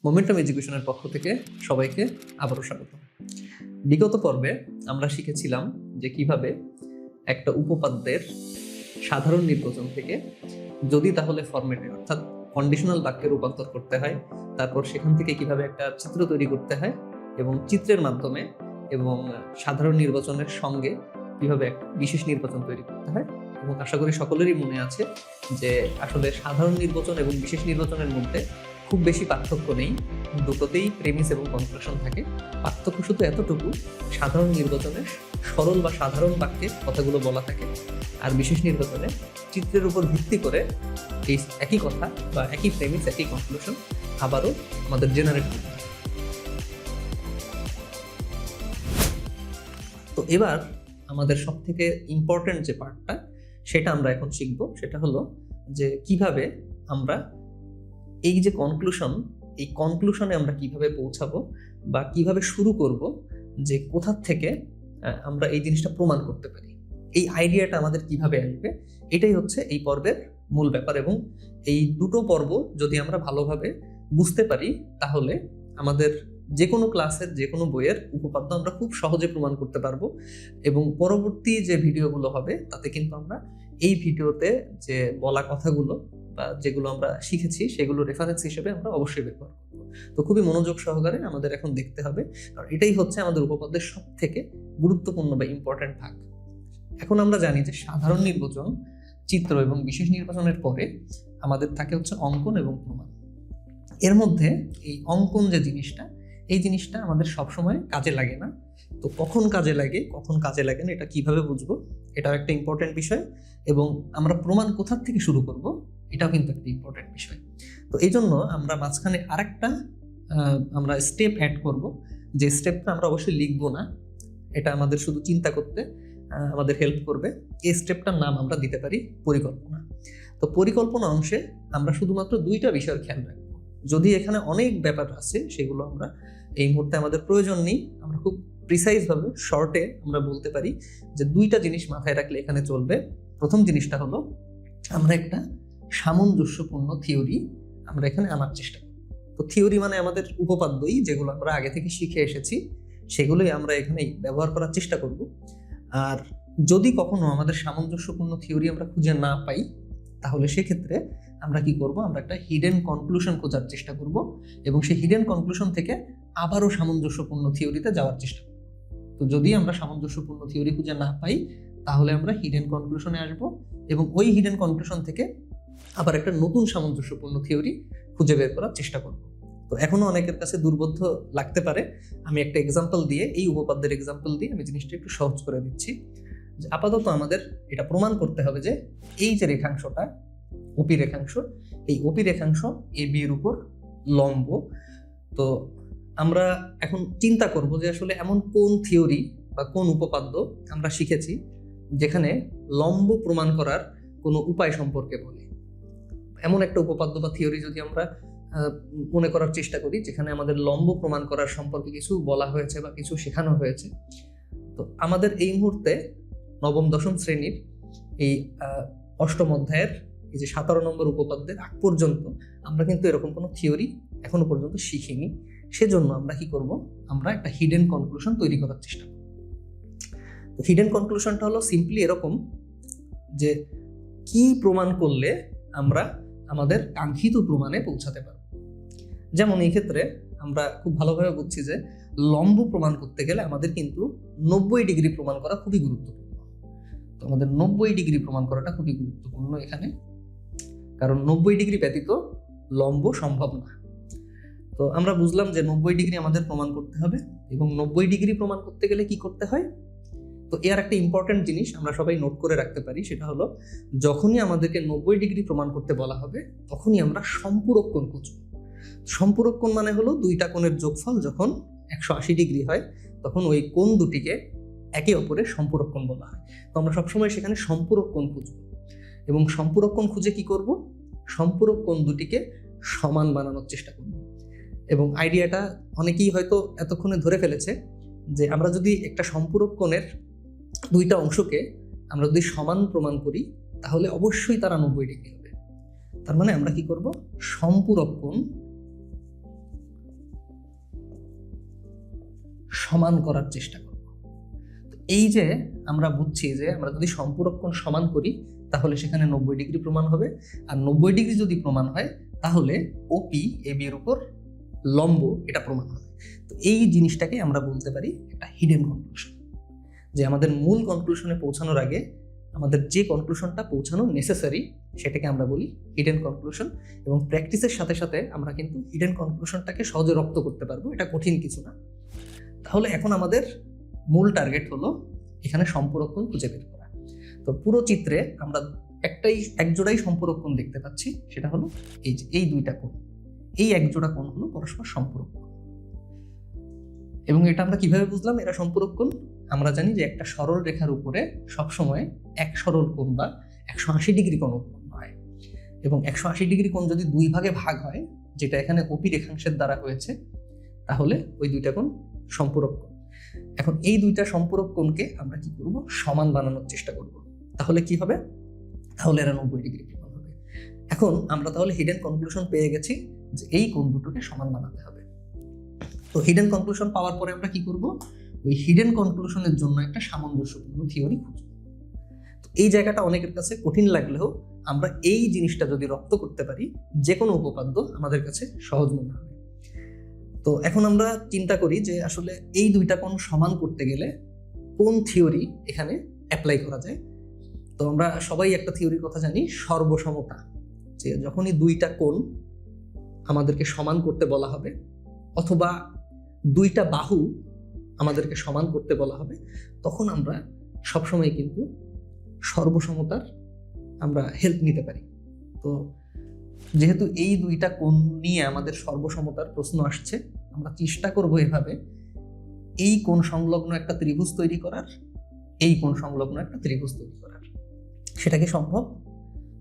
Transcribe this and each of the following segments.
Momentum এডুকেশনের পক্ষ থেকে সবাইকে আবারও স্বাগত। বিগত পর্বে আমরা শিখেছিলাম যে কিভাবে একটা উপপাদ্যের সাধারণ নির্বাচন থেকে যদি তাহলে ফরম্যাটে অর্থাৎ কন্ডিশনাল বাক্যে রূপান্তর করতে হয়, তারপর সেখান থেকে কিভাবে একটা চিত্র তৈরি করতে হয় এবং চিত্রের মাধ্যমে এবং সাধারণ নির্বাচনের সঙ্গে কিভাবে একটা বিশেষ নির্বাচন তৈরি করতে হয়। এবং আশা করি সকলেরই মনে আছে যে আসলে সাধারণ নির্বাচন এবং বিশেষ নির্বাচনের মধ্যে খুব বেশি পার্থক্য নেই, দুটোতেই প্রেমিস এবং কনক্লুশন থাকে। পার্থক্য শুধু এতটুকু, সাধারণ নির্বাচনে সরল বা সাধারণ বাক্যে কথাগুলো বলা থাকে, আর বিশেষ নির্বাচনে চিত্রের উপর ভিত্তি করে এই একই কথা বা একই প্রেমিস একই কনক্লুশন আবারও আমাদের জেনারেট করতে হয়। তো এবার আমাদের সব থেকে ইম্পর্টেন্ট যে পার্টটা সেটা আমরা এখন শিখবো, সেটা হলো যে কিভাবে আমরা এই যে কনক্লুশন, এই কনক্লুশনে আমরা কিভাবে পৌঁছাবো বা কিভাবে শুরু করব, যে কোথা থেকে আমরা এই জিনিসটা প্রমাণ করতে পারি, এই আইডিয়াটা আমাদের কিভাবে আসবে, এটাই হচ্ছে এই পর্বের মূল ব্যাপার। এবং এই দুটো পর্ব যদি আমরা ভালোভাবে বুঝতে পারি তাহলে আমাদের যে কোনো ক্লাসের যে কোনো বইয়ের উপপাদ্য আমরা খুব সহজে প্রমাণ করতে পারবো। এবং পরবর্তী যে ভিডিওগুলো হবে তাতে কিন্তু আমরা এই ভিডিওতে যে বলা কথাগুলো বা যেগুলো আমরা শিখেছি সেগুলো রেফারেন্স হিসেবে আমরা অবশ্যই ব্যবহার করবো। তো খুবই মনোযোগ সহকারে আমাদের এখন দেখতে হবে, কারণ এটাই হচ্ছে আমাদের উপপাদ্যের সব থেকে গুরুত্বপূর্ণ বা ইম্পর্টেন্ট ভাগ। এখন আমরা জানি যে সাধারণ নির্বাচন, চিত্র এবং বিশেষ নির্বাচনের পরে আমাদের থাকে হচ্ছে অঙ্কন এবং প্রমাণ। এর মধ্যে এই অঙ্কন যে জিনিসটা, এই জিনিসটা আমাদের সবসময় কাজে লাগে না। তো কখন কাজে লাগে কখন কাজে লাগে না এটা কিভাবে বুঝবো, এটাও একটা ইম্পর্টেন্ট বিষয়। এবং আমরা প্রমাণ কোথা থেকে শুরু করব এটাও কিন্তু একটা ইম্পর্টেন্ট বিষয়। তো এই জন্য আমরা মাঝখানে আরেকটা আমরা স্টেপ অ্যাড করব, যে স্টেপটা আমরা অবশ্যই লিখবো না, এটা আমাদের শুধু চিন্তা করতে আমাদের হেল্প করবে। এই স্টেপটার নাম আমরা দিতে পারি পরিকল্পনা। তো পরিকল্পনা অংশে আমরা শুধুমাত্র দুইটা বিষয়ের খেয়াল রাখবো। যদি এখানে অনেক ব্যাপার আছে সেগুলো আমরা এই মুহূর্তে আমাদের প্রয়োজন নেই, আমরা খুব প্রিসাইজভাবে শর্টে আমরা বলতে পারি যে দুইটা জিনিস মাথায় রাখলে এখানে চলবে। প্রথম জিনিসটা হলো আমরা একটা সামঞ্জস্যপূর্ণ থিওরি আমরা এখানে আনার চেষ্টা করব। তো থিওরি মানে আমাদের উপপাদ্যই, যেগুলো আমরা আগে থেকে শিখে এসেছি সেগুলোই আমরা এখানে ব্যবহার করার চেষ্টা করব। আর যদি কখনো আমাদের সামঞ্জস্যপূর্ণ থিওরি আমরা খুঁজে না পাই তাহলে সেক্ষেত্রে আমরা কি করব, আমরা একটা হিডেন কনক্লুশন খোঁজার চেষ্টা করব এবং সেই হিডেন কনক্লুশন থেকে আবারও সামঞ্জস্যপূর্ণ থিওরিতে যাওয়ার চেষ্টা করব। তো যদি আমরা সামঞ্জস্যপূর্ণ থিওরি খুঁজে না পাই তাহলে আমরা হিডেন কনক্লুশনে আসব এবং ওই হিডেন কনক্লুশন থেকে আবার একটা নতুন সামঞ্জস্যপূর্ণ থিওরি খুঁজে বের করার চেষ্টা করব। তো এখনো অনেকের কাছে দুর্বোধ্য লাগতে পারে, আমি একটা এক্সাম্পল দিয়ে, এই উপপাদ্যের এক্সাম্পল দিয়ে আমি জিনিসটা একটু সহজ করে দিচ্ছি। যে আপাতত আমাদের এটা প্রমাণ করতে হবে যে এই যে রেখাংশটা ওপি রেখাংশ, এই ওপি রেখাংশ এ বি এর উপর লম্ব। তো আমরা এখন চিন্তা করব যে আসলে এমন কোন থিওরি বা কোন উপপাদ্য আমরা শিখেছি যেখানে লম্ব প্রমাণ করার কোনো উপায় সম্পর্কে বলে। এমন একটা উপপাদ্য বা থিওরি যদি আমরা মনে করার চেষ্টা করি যেখানে আমাদের লম্ব প্রমাণ করার সম্পর্কে কিছু বলা হয়েছে বা কিছু শেখানো হয়েছে। তো আমাদের এই মুহূর্তে নবম দশম শ্রেণীর এই অষ্টম অধ্যায়ের এই যে 17 নম্বর উপপাদ্যের আগ পর্যন্ত আমরা কিন্তু এরকম কোনো থিওরি এখনো পর্যন্ত শিখিনি। সেজন্য আমরা কি করব, আমরা একটা হিডেন কনক্লুশন তৈরি করার চেষ্টা করব। তো হিডেন কনক্লুশনটা হলো সিম্পলি এরকম যে কি প্রমাণ করলে আমরা আমাদের কাঙ্ক্ষিত প্রমাণে পৌঁছাতে পারব। যেমন এই ক্ষেত্রে আমরা খুব ভালোভাবে বুঝছি যে লম্ব প্রমাণ করতে গেলে আমাদের কিন্তু 90 ডিগ্রি প্রমাণ করা খুবই গুরুত্বপূর্ণ। তো আমাদের 90 ডিগ্রি প্রমাণ করাটা খুবই গুরুত্বপূর্ণ এখানে, কারণ 90 ডিগ্রি ব্যতীত লম্ব সম্ভব না। তো আমরা বুঝলাম যে 90 ডিগ্রি আমাদের প্রমাণ করতে হবে এবং 90 ডিগ্রি প্রমাণ করতে গেলে কি করতে হয়। তো এর একটা ইম্পর্টেন্ট জিনিস আমরা সবাই নোট করে রাখতে পারি, সেটা হলো যখনই আমাদেরকে 90 ডিগ্রি প্রমাণ করতে বলা হবে তখনই আমরা সম্পূরক কোণ খুঁজব। সম্পূরক কোণ মানে হলো দুইটা কোণের যোগফল যখন 180 ডিগ্রি হয় তখন ওই কোণ দুটিকে একে অপরের সম্পূরক কোণ বলা হয়। তো আমরা সবসময় সেখানে সম্পূরক কোণ খুঁজব এবং সম্পূরক কোণ খুঁজে কি করব, সম্পূরক কোণ দুটিকে সমান বানানোর চেষ্টা করব। এবং আইডিয়াটা অনেকেই হয়তো এতক্ষণে ধরে ফেলেছে যে আমরা যদি একটা সম্পূরক কোণের দুইটা অংশকে আমরা যদি সমান প্রমাণ করি তাহলে অবশ্যই তারা 90 ডিগ্রি হবে। তার মানে আমরা কি করব, সম্পূরক কোণ সমান করার চেষ্টা করব। তো এই যে আমরা বুঝছি যে আমরা যদি সম্পূরক কোণ সমান করি তাহলে সেখানে 90 ডিগ্রি প্রমাণ হবে, আর 90 ডিগ্রি যদি প্রমাণ হয় তাহলে ওপি এবি এর উপর লম্ব, এটা প্রমাণ হবে। তো এই জিনিসটাকে আমরা বলতে পারি একটা হিডেন কনক্লুশন, যে আমাদের মূল কনক্লুশনে পৌঁছানোর আগে আমাদের যে কনক্লুশনটা পৌঁছানো নেসেসারি সেটাকে আমরা বলি হিডেন কনক্লুশন। এবং প্র্যাকটিসের সাথে সাথে আমরা কিন্তু হিডেন কনক্লুশনটাকে সহজে রপ্ত করতে পারবো, এটা কঠিন কিছু না। তাহলে এখন আমাদের মূল টার্গেট হলো এখানে সম্পূরক কোণ খুঁজে বের করা। তো পুরো চিত্রে আমরা একজোড়াই সম্পূরক কোণ দেখতে পাচ্ছি, সেটা হলো এই যে এই দুইটা কোণ, এই একজোড়া কোণ হলো পরস্পর সম্পূরক কোণ। এবং এটা আমরা কিভাবে বুঝলাম এরা সম্পূরক কোণ? আমরা জানি যে একটা সরল রেখার উপরে সবসময় এক সরল কোণ বা 180 ডিগ্রি কোণ উৎপন্ন হয়, এবং 180 ডিগ্রি কোণ যদি দুই ভাগে ভাগ হয়, যেটা এখানে ওপি রেখাংশের দ্বারা হয়েছে, তাহলে ওই দুইটা কোণ সম্পূরক কোণ। এখন এই দুইটা সম্পূরক কোণকে আমরা কি করব? সমান বানানোর চেষ্টা করব। তাহলে কি হবে? তাহলে এরা 90 ডিগ্রি প্রমাণ হবে। এখন আমরা তাহলে হিডেন কনক্লুশন পেয়ে গেছি যে এই কোণ দুটোকে সমান বানাতে হবে। তো হিডেন কনক্লুশন পাওয়ার পরে আমরা কি করব? ওই হিডেন কনক্লুশনের জন্য একটা সামঞ্জস্যপূর্ণ থিওরি খুঁজব। তো এই জায়গাটা অনেকের কাছে কঠিন লাগলেও আমরা এই জিনিসটা যদি রপ্ত করতে পারি, যে কোনো উপপাদ্য আমাদের কাছে সহজ মনে হবে। তো এখন আমরা চিন্তা করি যে আসলে এই দুইটা কোণ সমান করতে গেলে কোন থিওরি এখানে অ্যাপ্লাই করা যায়। তো আমরা সবাই একটা থিওরির কথা জানি, সর্বসমতা। যে যখনই দুইটা কোণ আমাদেরকে সমান করতে বলা হবে, অথবা দুইটা বাহু আমাদেরকে সমান করতে বলা হবে, তখন আমরা সবসময় কিন্তু সর্বসমতার আমরা হেল্প নিতে পারি। তো যেহেতু এই দুইটা কোণ নিয়ে আমাদের সর্বসমতার প্রশ্ন আসছে, আমরা চেষ্টা করব এভাবে এই কোণ সংলগ্ন একটা ত্রিভুজ তৈরি করার, এই কোণ সংলগ্ন একটা ত্রিভুজ তৈরি করার। সেটা কি সম্ভব?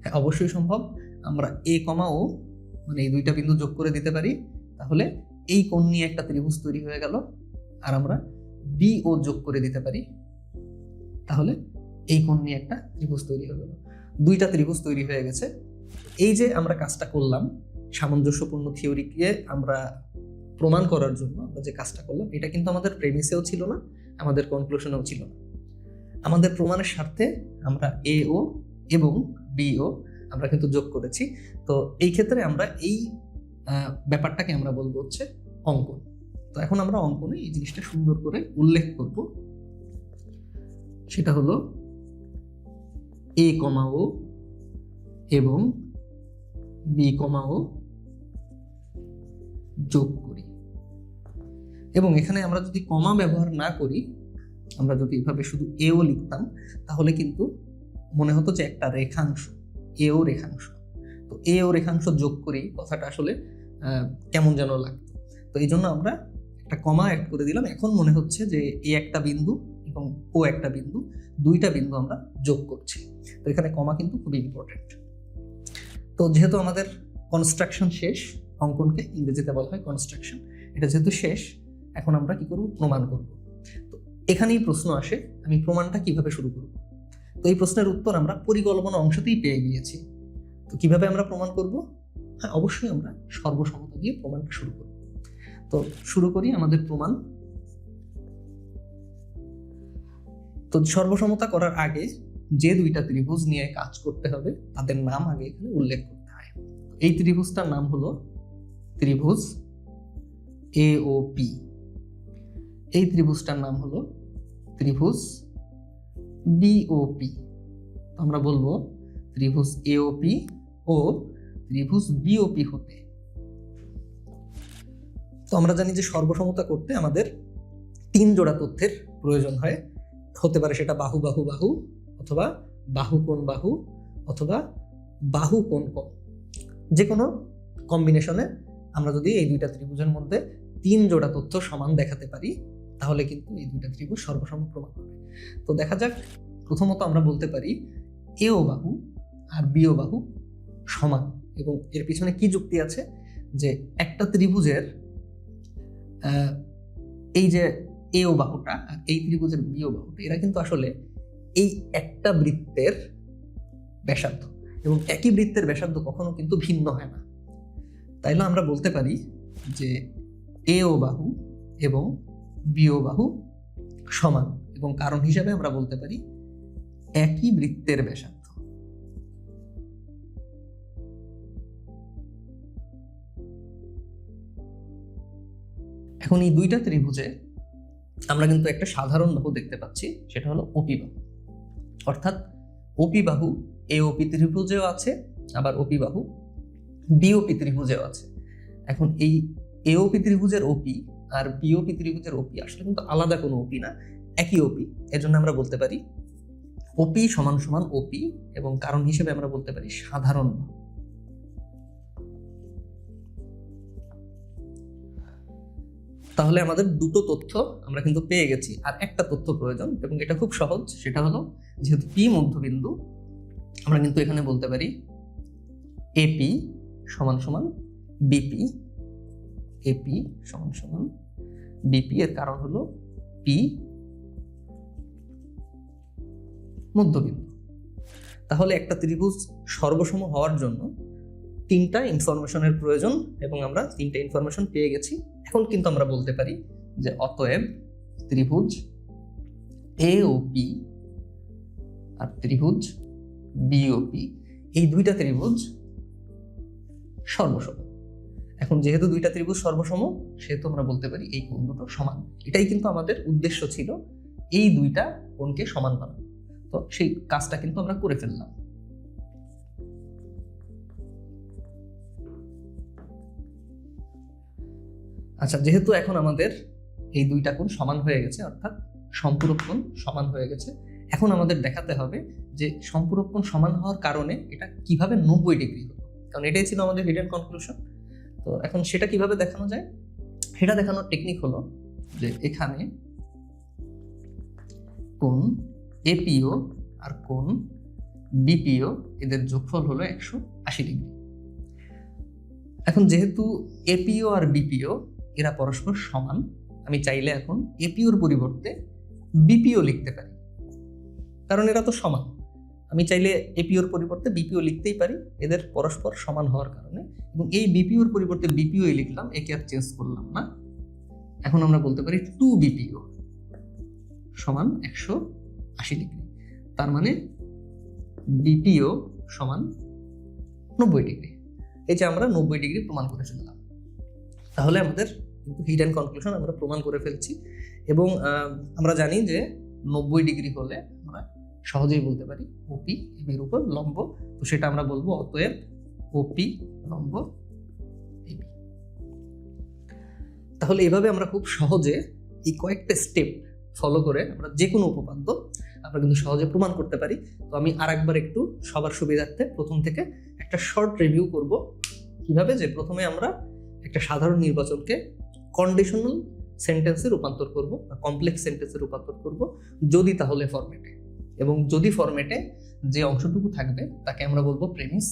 হ্যাঁ, অবশ্যই সম্ভব। আমরা এ কমা ও মানে এই দুইটা বিন্দু যোগ করে দিতে পারি, তাহলে এই কোণ নিয়ে একটা ত্রিভুজ তৈরি হয়ে গেল। আর আমরা বি ও যোগ করে দিতে পারি, তাহলে এই কোণ নিয়ে একটা ত্রিভুজ তৈরি হয়ে গেল। দুইটা ত্রিভুজ তৈরি হয়ে গেছে। এই যে আমরা কাজটা করলাম সামঞ্জস্যপূর্ণ থিওরিকে আমরা প্রমাণ করার জন্য, আমরা যে কাজটা করলাম এটা কিন্তু আমাদের প্রেমিসেও ছিল না, আমাদের কনক্লুশনেও ছিল না। আমাদের প্রমাণের স্বার্থে আমরা এ ও এবং বি ও আমরা কিন্তু যোগ করেছি। তো এই ক্ষেত্রে আমরা এই ব্যাপারটাকে আমরা বলবো হচ্ছে অঙ্কন। তো এখন আমরা অঙ্কনে এই জিনিসটা সুন্দর করে উল্লেখ করব, সেটা হলো এ কমা ও এবং বি কমা ও যোগ করি। এবং এখানে আমরা যদি কমা ব্যবহার না করি, আমরা যদি এভাবে শুধু এও লিখতাম, তাহলে কিন্তু মনে হতো যে একটা রেখাংশ, এও রেখাংশ। তো এও রেখাংশ যোগ করি কথাটা আসলে কেমন যেন লাগতো। তো এই জন্য আমরা একটা কমা অ্যাড করে দিলাম। এখন মনে হচ্ছে যে এ একটা বিন্দু এবং ও একটা বিন্দু, দুইটা বিন্দু আমরা যোগ করছি। তো এখানে কমা কিন্তু খুবই ইম্পর্টেন্ট। তো যেহেতু আমাদের কনস্ট্রাকশন শেষ, অঙ্কনকে ইংরেজিতে বলা হয় কনস্ট্রাকশন, এটা যেহেতু শেষ, এখন আমরা কি করব? প্রমাণ করব। তো এখানেই প্রশ্ন আসে, আমি প্রমাণটা কিভাবে শুরু করব? তো এই প্রশ্নের উত্তর আমরা পরিকল্পনা অংশতেই পেয়ে গিয়েছি। তো কিভাবে আমরা প্রমাণ করব? হ্যাঁ, অবশ্যই আমরা সর্বসমতা দিয়ে প্রমাণটা শুরু করব। তো শুরু করি আমাদের প্রমাণ। তো সর্বসমতা করার আগে যে দুইটা ত্রিভুজ নিয়ে কাজ করতে হবে তাদের নাম আগে এখানে উল্লেখ করতে হয়। এই ত্রিভুজটার নাম হলো ত্রিভুজ এ ও পি। এই ত্রিভুজটার নাম হলো ত্রিভুজ বিওপি। আমরা বলবো ত্রিভুজ এওপি ও ত্রিভুজ বিওপি হতে। তো আমরা জানি যে সর্বসমতা করতে আমাদের 3 জোড়া তথ্যের প্রয়োজন হয়। হতে পারে সেটা বাহু বাহু বাহু, অথবা বাহু কোণ বাহু, অথবা বাহু কোণ কোণ। যে কোনো কম্বিনেশনে আমরা যদি এই দুইটা ত্রিভুজের মধ্যে 3 জোড়া তথ্য সমান দেখাতে পারি, তাহলে কিন্তু এই দুইটা ত্রিভুজ সর্বসম প্রমাণ হবে। তো দেখা যাক, প্রথমত আমরা বলতে পারি এও বাহু আর বিও বাহু সমান। এবং এর পিছনে কি যুক্তি আছে? যে একটা ত্রিভুজের এই যে এও বাহুটা আর এই ত্রিভুজের বিও বাহুটা, এরা কিন্তু আসলে এই একটা বৃত্তের ব্যাসার্ধ, এবং একই বৃত্তের ব্যাসার্ধ কখনো কিন্তু ভিন্ন হয় না। তাইলে আমরা বলতে পারি যে এও বাহু এবং বিও বাহু সমান, এবং কারণ হিসাবে আমরা বলতে পারি একই বৃত্তের ব্যাসার্ধ। এখন এই দুইটা ত্রিভুজে আমরা কিন্তু একটা সাধারণ বাহু দেখতে পাচ্ছি, সেটা হলো ওপি বাহু। অর্থাৎ ওপি বাহু এওপি ত্রিভুজেও আছে, আবার ওপি বাহু বিওপি ত্রিভুজেও আছে। এখন এই এওপি ত্রিভুজের ওপি আর বিওপি ত্রিভুজের ওপি আসলে কিন্তু আলাদা কোনো ওপি না, একই ওপি। এর জন্য আমরা বলতে পারি ওপি সমান সমান ওপি, এবং কারণ হিসেবে আমরা বলতে পারি সাধারণ বাহু। তাহলে আমাদের দুটো তথ্য আমরা কিন্তু পেয়ে গেছি, আর একটা তথ্য প্রয়োজন, এবং এটা খুব সহজ। সেটা হলো, যেহেতু পি মধ্যবিন্দু, আমরা কিন্তু এখানে বলতে পারি এপি সমান সমান বিপি। এপি সমান সমান বিপি, এর কারণ হলো পি মধ্যবিন্দু। তাহলে একটা ত্রিভুজ সর্বসম হওয়ার জন্য তিনটা ইনফরমেশনের প্রয়োজন, এবং আমরা তিনটা ইনফরমেশন পেয়ে গেছি। এখন কিন্তু আমরা বলতে পারি যে অতএব ত্রিভুজ এওপি আর ত্রিভুজ বিওপি, এই দুইটা ত্রিভুজ সর্বসম। এখন যেহেতু দুইটা ত্রিভুজ সর্বসম, সেহেতু আমরা বলতে পারি এই কোণ দুটো সমান। এটাই কিন্তু আমাদের উদ্দেশ্য ছিল, এই দুইটা কোণকে সমান বানানো। তো সেই কাজটা কিন্তু আমরা করে ফেললাম। আচ্ছা, যেহেতু এখন আমাদের এই দুইটা কোণ সমান হয়ে গেছে, অর্থাৎ সম্পূরক কোণ সমান হয়ে গেছে, এখন আমাদের দেখাতে হবে যে সম্পূরক কোণ সমান হওয়ার কারণে এটা কিভাবে 90 ডিগ্রি হলো, কারণ এটাই ছিল আমাদের হিডেন কনক্লুশন। তো এখন সেটা কিভাবে দেখানো যায়, সেটা দেখানোর টেকনিক হলো যে এখানে কোণ এপিও আর কোণ বিপিও, এদের যোগফল হলো 180 ডিগ্রি। এখন যেহেতু এপিও আর বিপিও এরা পরস্পর সমান, আমি চাইলে এখন এপিওর পরিবর্তে বিপিও লিখতে পারি, কারণ এরা তো সমান। আমি চাইলে এপিওর পরিবর্তে বিপিও লিখতেই পারি, এদের পরস্পর সমান হওয়ার কারণে। এবং এই বিপিওর পরিবর্তে বিপিওই লিখলাম, একে আর চেঞ্জ করলাম না। এখন আমরা বলতে পারি 2 বিপিও সমান 180 ডিগ্রি। তার মানে বিপিও সমান 90 ডিগ্রি। এই যে আমরা 90 ডিগ্রি প্রমাণ করে ফেললাম। তাহলে আমাদের কিন্তু হিডেন কনক্লুশন আমরা প্রমাণ করে ফেলছি। এবং আমরা জানি যে 90 ডিগ্রি হলে আমরা সহজেই বলতে পারি ওপি এর উপর লম্ব। তো সেটা আমরা বলবো অতএব ওপি লম্ব এবি। তাহলে এভাবে আমরা খুব সহজে এই কয়েকটা স্টেপ ফলো করে আমরা যে কোনো উপপাদ্য আমরা কিন্তু সহজে প্রমাণ করতে পারি। তো আমি আরেকবার একটু সবার সুবিধার্থে প্রথম থেকে একটা শর্ট রিভিউ করব, কিভাবে যে প্রথমে আমরা একটা সাধারণ নির্বাচনকে কন্ডিশনাল সেন্টেন্সে রূপান্তর করব বা কমপ্লেক্স সেন্টেন্সে রূপান্তর করব, যদি তাহলে ফরম্যাটে। এবং যদি ফরম্যাটে যে অংশটুকু থাকবে তাকে আমরা বলবো প্রেমিস,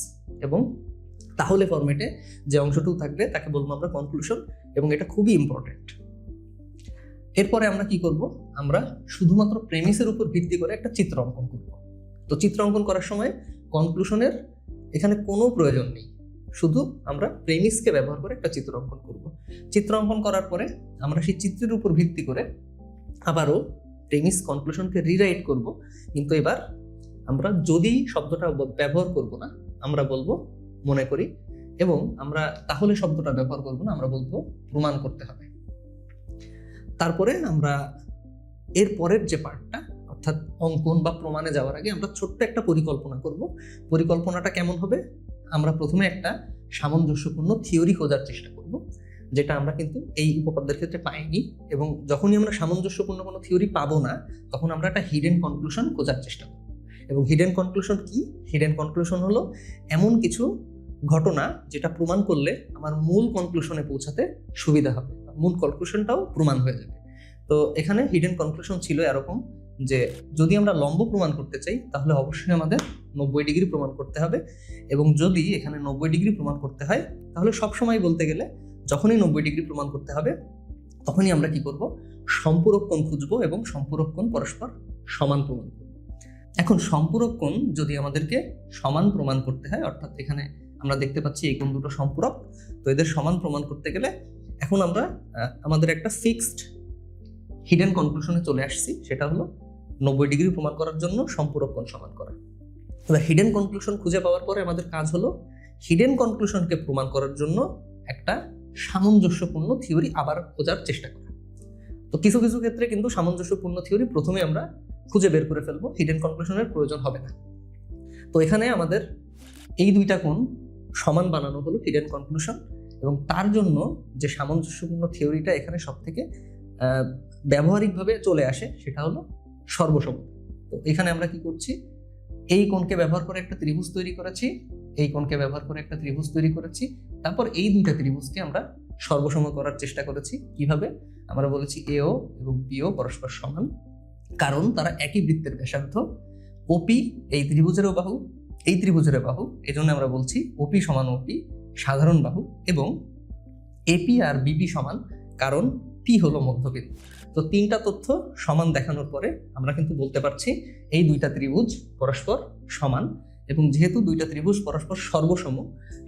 এবং তাহলে ফরম্যাটে যে অংশটুকু থাকবে তাকে বলবো আমরা কনক্লুশন। এবং এটা খুবই ইম্পর্টেন্ট। এরপরে আমরা কি করব, আমরা শুধুমাত্র প্রেমিসের উপর ভিত্তি করে একটা চিত্র অঙ্কন করব। তো চিত্র অঙ্কন করার সময় কনক্লুশনের এখানে কোনো প্রয়োজন নেই, শুধু আমরা প্রেমিসকে ব্যবহার করে একটা চিত্র অঙ্কন করব। চিত্র অঙ্কন করার পরে আমরা সেই চিত্রের উপর ভিত্তি করে আবারও প্রেমিস কনক্লুশনকে রিরাইট করব, কিন্তু এবার আমরা যদি শব্দটা ব্যবহার করব না, আমরা বলবো মনে করি, এবং আমরা তাহলে শব্দটা ব্যবহার করব না, আমরা বলবো প্রমাণ করতে হবে। তারপরে আমরা এর পরের যে পার্টটা, অর্থাৎ অঙ্কন বা প্রমাণে যাওয়ার আগে আমরা ছোট্ট একটা পরিকল্পনা করব। পরিকল্পনাটা কেমন হবে, আমরা প্রথমে একটা সামঞ্জস্যপূর্ণ থিওরি খোঁজার চেষ্টা করব, যেটা আমরা কিন্তু এই উপপাদ্যের ক্ষেত্রে পাইনি। এবং যখনই আমরা সামঞ্জস্যপূর্ণ কোনো থিওরি পাবো না, তখন আমরা একটা হিডেন কনক্লুশন খোঁজার চেষ্টা করব। এবং হিডেন কনক্লুশন কি? হিডেন কনক্লুশন হলো এমন কিছু ঘটনা যেটা প্রমাণ করলে আমার মূল কনক্লুশনে পৌঁছাতে সুবিধা হবে, মূল কনক্লুশনটাও প্রমাণ হয়ে যাবে। তো এখানে হিডেন কনক্লুশন ছিল এরকম যে যদি আমরা লম্ব প্রমাণ করতে চাই তাহলে অবশ্যই আমাদের 90 ডিগ্রি প্রমাণ করতে হবে। এবং যদি এখানে 90 ডিগ্রি প্রমাণ করতে হয়, তাহলে সবসময় বলতে গেলে যখনই 90 ডিগ্রি প্রমাণ করতে হবে তখনই আমরা কি করব, সম্পূরক কোণ খুঁজবো এবং সম্পূরক কোণ পরস্পর সমান প্রমাণ করব। এখন সম্পূরক কোণ যদি আমাদেরকে সমান প্রমাণ করতে হয়, অর্থাৎ এখানে আমরা দেখতে পাচ্ছি এই কোণ দুটো সম্পূরক, তো এদের সমান প্রমাণ করতে গেলে এখন আমরা আমাদের একটা ফিক্সড হিডেন কনক্লুশনে চলে আসছি, সেটা হলো 90 ডিগ্রি প্রমাণ করার জন্য সম্পূরক কোণ সমান করা। এবার হিডেন কনক্লুশন খুঁজে পাওয়ার পরে আমাদের কাজ হলো হিডেন কনক্লুশনকে প্রমাণ করার জন্য একটা সামঞ্জস্যপূর্ণ থিওরি আবার খোঁজার চেষ্টা করা। তো কিছু কিছু ক্ষেত্রে কিন্তু সামঞ্জস্যপূর্ণ থিওরি প্রথমে আমরা খুঁজে বের করে ফেলবো, হিডেন কনক্লুশনের প্রয়োজন হবে না। তো এখানে আমাদের এই দুইটা কোণ সমান বানানো হলো হিডেন কনক্লুশন, এবং তার জন্য যে সামঞ্জস্যপূর্ণ থিওরিটা এখানে সব থেকে ব্যবহারিকভাবে চলে আসে সেটা হলো সর্বসমতা। তো এখানে আমরা কি করছি, এই কোণকে ব্যবহার করে একটা ত্রিভুজ তৈরি করেছি, এই কোণকে ব্যবহার করে একটা ত্রিভুজ তৈরি করেছি, তারপর এই দুইটা ত্রিভুজকে আমরা সর্বসম করার চেষ্টা করেছি। কিভাবে? আমরা বলেছি এও এবং বিও পরস্পর সমান, কারণ তারা একই বৃত্তের ব্যাসার্ধ। ওপি এই ত্রিভুজেরও বাহু, এই ত্রিভুজের বাহু, এজন্য আমরা বলছি ওপি সমান ওপি সাধারণ বাহু, এবং এপি আর বিপি সমান, কারণ পি হলো মধ্যবিন্দু। তো তিনটা তথ্য সমান দেখানোর পরে আমরা কিন্তু বলতে পারছি এই দুইটা ত্রিভুজ পরস্পর সমান, এবং যেহেতু দুইটা ত্রিভুজ পরস্পর সর্বসম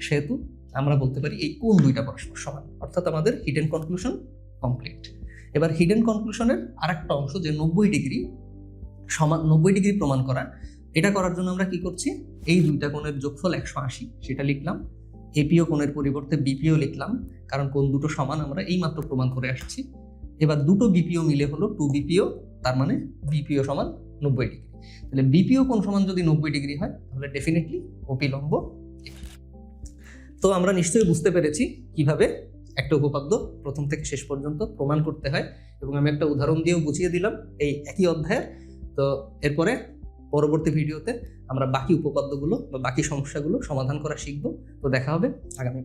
সেহেতু আমরা বলতে পারি এই কোণ দুইটা পরস্পর সমান, অর্থাৎ আমাদের হিডেন কনক্লুশন কমপ্লিট। এবার হিডেন কনক্লুশনের আরেকটা অংশ যে 90 ডিগ্রি সমান, 90 ডিগ্রি প্রমাণ করা, এটা করার জন্য আমরা কি করছি, এই দুইটা কোণের যোগফল 180 সেটা লিখলাম, এপিও কোণের পরিবর্তে বিপিও লিখলাম, কারণ কোণ দুটো সমান আমরা এই মাত্র প্রমাণ করে আসছি। এবার দুটো বিপিও মিলে হলো 2 বিপিও, তার মানে বিপিও সমান 90 ডিগ্রি। তাহলে বিপিও কোণ সমান যদি 90 ডিগ্রি হয় তাহলে ডেফিনেটলি ওপি লম্ব। তো আমরা নিশ্চয়ই বুঝতে পেরেছি কিভাবে একটা উপপাদ্য প্রথম থেকে শেষ পর্যন্ত প্রমাণ করতে হয়, এবং আমি একটা উদাহরণ দিয়েও বুঝিয়ে দিলাম এই একই অধ্যায়ের। তো এরপরে পরবর্তী ভিডিওতে আমরা বাকি উপপাদ্যগুলো বা বাকি সমস্যাগুলো সমাধান করা শিখব। তো দেখা হবে আগামী